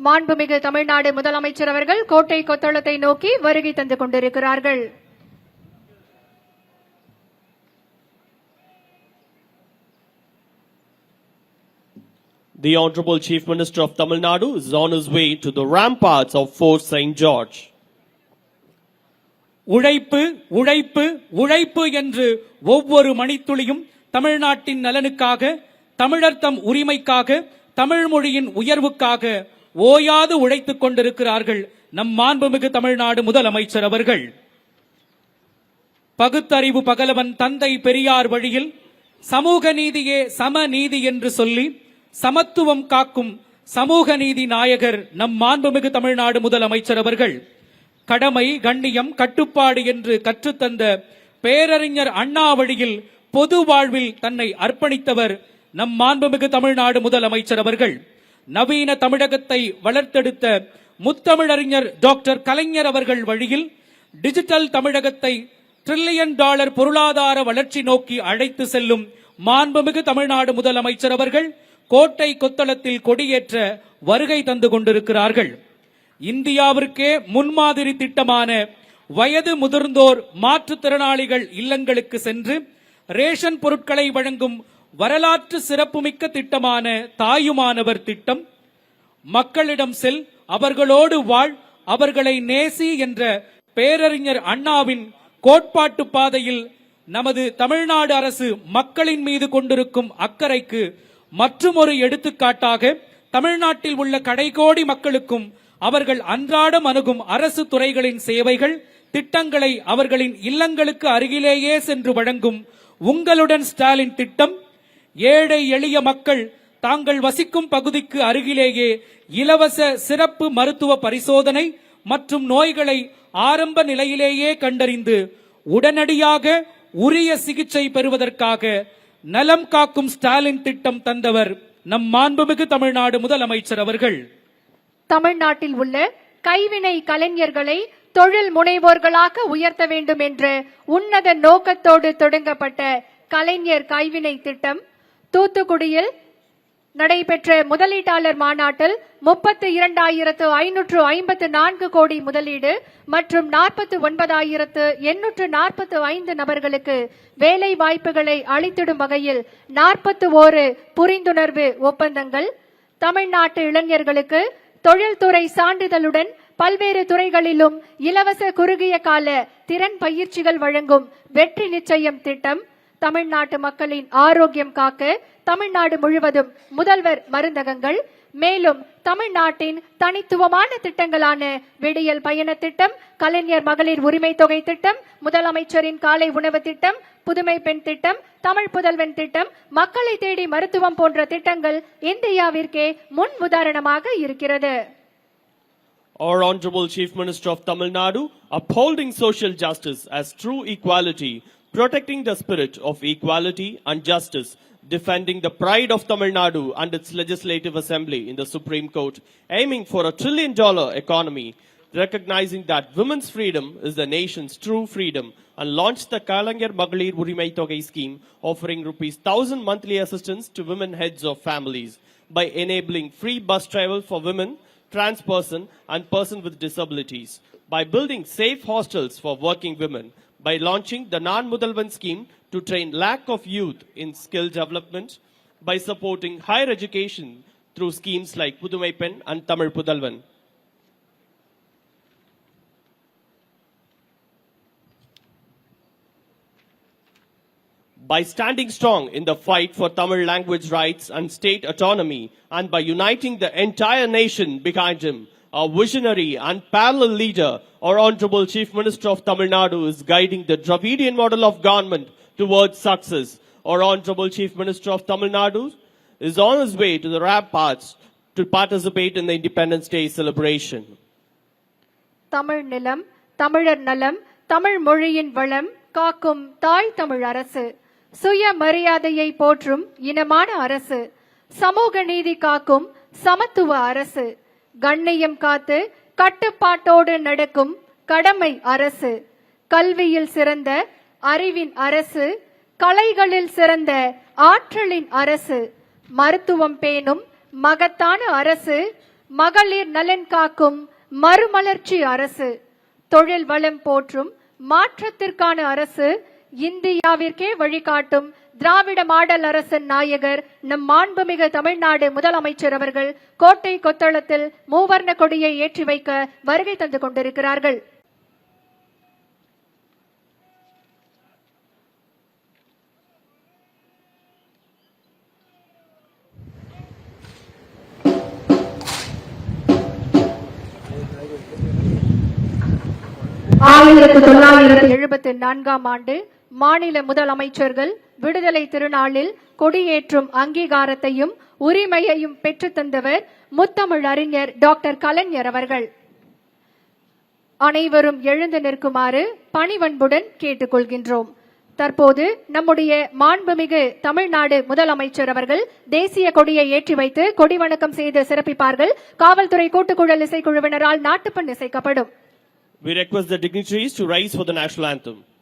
மாண்புமிகு தமிழ்நாடு முதலமைச்சர் அவர்கள் கோட்டை கொத்தளத்தை நோக்கி வருகை தந்து கொண்டிருக்கிறார்கள். The Honorable Chief Minister of Tamil Nadu is on his way to the ramparts of Fort St. George. உழைப்பு உழைப்பு உழைப்பு என்று ஒவ்வொரு மணித்துளியும் தமிழ்நாட்டின் நலனுக்காக, தமிழர் தம் உரிமைக்காக, தமிழ் மொழியின் உயர்வுக்காக ஓயாது உழைத்துக் கொண்டிருக்கிறார்கள் நம் மாண்புமிகு தமிழ்நாடு முதலமைச்சர் அவர்கள். பகுத்தறிவு பகலவன் தந்தை பெரியார் வழியில் சமூக நீதியே சமநீதி என்று சொல்லி சமத்துவம் காக்கும் சமூக நீதி நாயகர் நம் மாண்புமிகு தமிழ்நாடு முதலமைச்சர் அவர்கள். கடமை, கண்ணியம், கட்டுப்பாடு என்று கற்றுத்தந்த பேரறிஞர் அண்ணா வழியில் பொது வாழ்வில் தன்னை அர்ப்பணித்தவர் நம் மாண்புமிகு தமிழ்நாடு முதலமைச்சர் அவர்கள். நவீன தமிழகத்தை வளர்த்தெடுத்த முத்தமிழறிஞர் டாக்டர் கலைஞர் அவர்கள் வழியில் டிஜிட்டல் தமிழகத்தை $1 டிரில்லியன் பொருளாதார வளர்ச்சி நோக்கி அழைத்து செல்லும் மாண்புமிகு தமிழ்நாடு முதலமைச்சர் அவர்கள் கோட்டை கொத்தளத்தில் கொடியேற்ற வருகை தந்து கொண்டிருக்கிறார்கள். இந்தியாவிற்கே முன்மாதிரி திட்டமான வயது முதிர்ந்தோர் மாற்றுத்திறனாளிகள் இல்லங்களுக்கு சென்று ரேஷன் பொருட்களை வழங்கும் வரலாற்று சிறப்புமிக்க திட்டமான தாயுமானவர் திட்டம், மக்களிடம் செல், அவர்களோடு வாழ், அவர்களை நேசி என்ற பேரறிஞர் அண்ணாவின் கோட்பாட்டு பாதையில் நமது தமிழ்நாடு அரசு மக்களின் மீது கொண்டிருக்கும் அக்கறைக்கு மற்றுமொரு எடுத்துக்காட்டாக தமிழ்நாட்டில் உள்ள கடைகோடி மக்களுக்கும் அவர்கள் அன்றாடம் அணுகும் அரசு துறைகளின் சேவைகள், திட்டங்களை அவர்களின் இல்லங்களுக்கு அருகிலேயே சென்று வழங்கும் உங்களுடன் ஸ்டாலின் திட்டம், ஏழை எளிய மக்கள் தாங்கள் வசிக்கும் பகுதிக்கு அருகிலேயே இலவச சிறப்பு மருத்துவ பரிசோதனை மற்றும் நோய்களை ஆரம்ப நிலையிலேயே கண்டறிந்து உடனடியாக உரிய சிகிச்சை பெறுவதற்காக நலம் காக்கும் ஸ்டாலின் திட்டம் தந்தவர் நம் மாண்புமிகு தமிழ்நாடு முதலமைச்சர் அவர்கள். தமிழ்நாட்டில் உள்ள கைவினை கலைஞர்களை தொழில் முனைவோர்களாக உயர்த்த வேண்டும் என்ற உன்னத நோக்கத்தோடு தொடங்கப்பட்ட கலைஞர் கைவினை திட்டம் தூத்துக்குடியில் நடைபெற்ற முதலீட்டாளர் மாநாட்டில் 32,554 கோடி முதலீடு மற்றும் 49,845 நபர்களுக்கு வேலை வாய்ப்புகளை அளித்திடும் வகையில் 41 புரிந்துணர்வு ஒப்பந்தங்கள், தமிழ்நாட்டு இளைஞர்களுக்கு தொழில்துறை சான்றிதழுடன் பல்வேறு துறைகளிலும் இலவச குறுகிய கால திறன் பயிற்சிகள் வழங்கும் வெற்றி நிச்சயம் திட்டம், தமிழ்நாட்டு மக்களின் ஆரோக்கியம் காக்க தமிழ்நாடு முழுவதும் முதல்வர் மருந்தகங்கள், மேலும் தமிழ்நாட்டின் தனித்துவமான திட்டங்களான விடியல் பயண திட்டம், கலைஞர் மகளிர் உரிமை தொகை திட்டம், முதலமைச்சரின் காலை உணவு திட்டம், புதுமை பெண் திட்டம், தமிழ் புதல்வன் திட்டம், மக்களை தேடி மருத்துவம் போன்ற திட்டங்கள் இந்தியாவிற்கே முன் உதாரணமாக இருக்கிறது. Our Honorable Chief Minister of Tamil Nadu, upholding social justice as true equality, protecting the spirit of equality and justice, defending the pride of Tamil Nadu and its legislative assembly in the Supreme Court, aiming for $1 trillion economy, recognizing that women's freedom is the nation's true freedom, and launched the Kalaignar Magalir Urimai Thogai scheme, offering ₹1,000 monthly assistance to women heads of families by enabling free bus travel for women, trans person and person with disabilities, by building safe hostels for working women, by launching the Nan Mudalvan scheme to train lakh of youth in skill development, by supporting higher education through schemes like Pudumai Pen and Tamil Pudalvan. By standing strong in the fight for Tamil language rights and state autonomy, and by uniting the entire nation behind him, our visionary and parallel leader, our Honorable Chief Minister of Tamil Nadu, is guiding the Dravidian model of government towards success. Our Honorable Chief Minister of Tamil Nadu is on his way to the ramparts to participate in the Independence Day celebration. Tamil நிலம், தமிழர் நலம், தமிழ் மொழியின் வளம் காக்கும் தாய் தமிழ் அரசு, சுய மரியாதையை போற்றும் இனமான அரசு, சமூக நீதி காக்கும் சமத்துவ அரசு, கண்ணியம் காத்து கட்டுப்பாட்டோடு நடக்கும் கடமை அரசு, கல்வியில் சிறந்த அறிவின் அரசு, கலைகளில் சிறந்த ஆற்றலின் அரசு, மருத்துவம் பேணும் மகத்தான அரசு, மகளிர் நலன் காக்கும் மறுமலர்ச்சி அரசு, தொழில் வளம் போற்றும் மாற்றத்திற்கான அரசு, இந்தியாவிற்கே வழிகாட்டும் திராவிட மாடல் அரசின் நாயகர் நம் மாண்புமிகு தமிழ்நாடு முதலமைச்சர் அவர்கள் கோட்டை கொத்தளத்தில் மூவர்ண கொடியை ஏற்றி வைக்க வருகை தந்து கொண்டிருக்கிறார்கள். ஆயிரத்து 1974 ஆண்டு மாநில முதலமைச்சர்கள் விடுதலை திருநாளில் கொடியேற்றும் அங்கீகாரத்தையும் உரிமையையும் பெற்றுத் தந்தவர் முத்தமிழ் அறிஞர் டாக்டர் கலைஞர் அவர்கள். அனைவரும் எழுந்து நிற்குமாறு பணிவன்புடன் கேட்டுக்கொள்கின்றோம். தற்போது நம்முடைய மாண்புமிகு தமிழ்நாடு முதலமைச்சர் அவர்கள் தேசிய கொடியை ஏற்றி வைத்து கொடி வணக்கம் செய்து சிறப்பிப்பார்கள். காவல்துறை கூட்டுக்குழல் இசைக்குழுவினரால் நாட்டுப்பண் இசைக்கப்படும். We request the dignitaries to rise for the national anthem.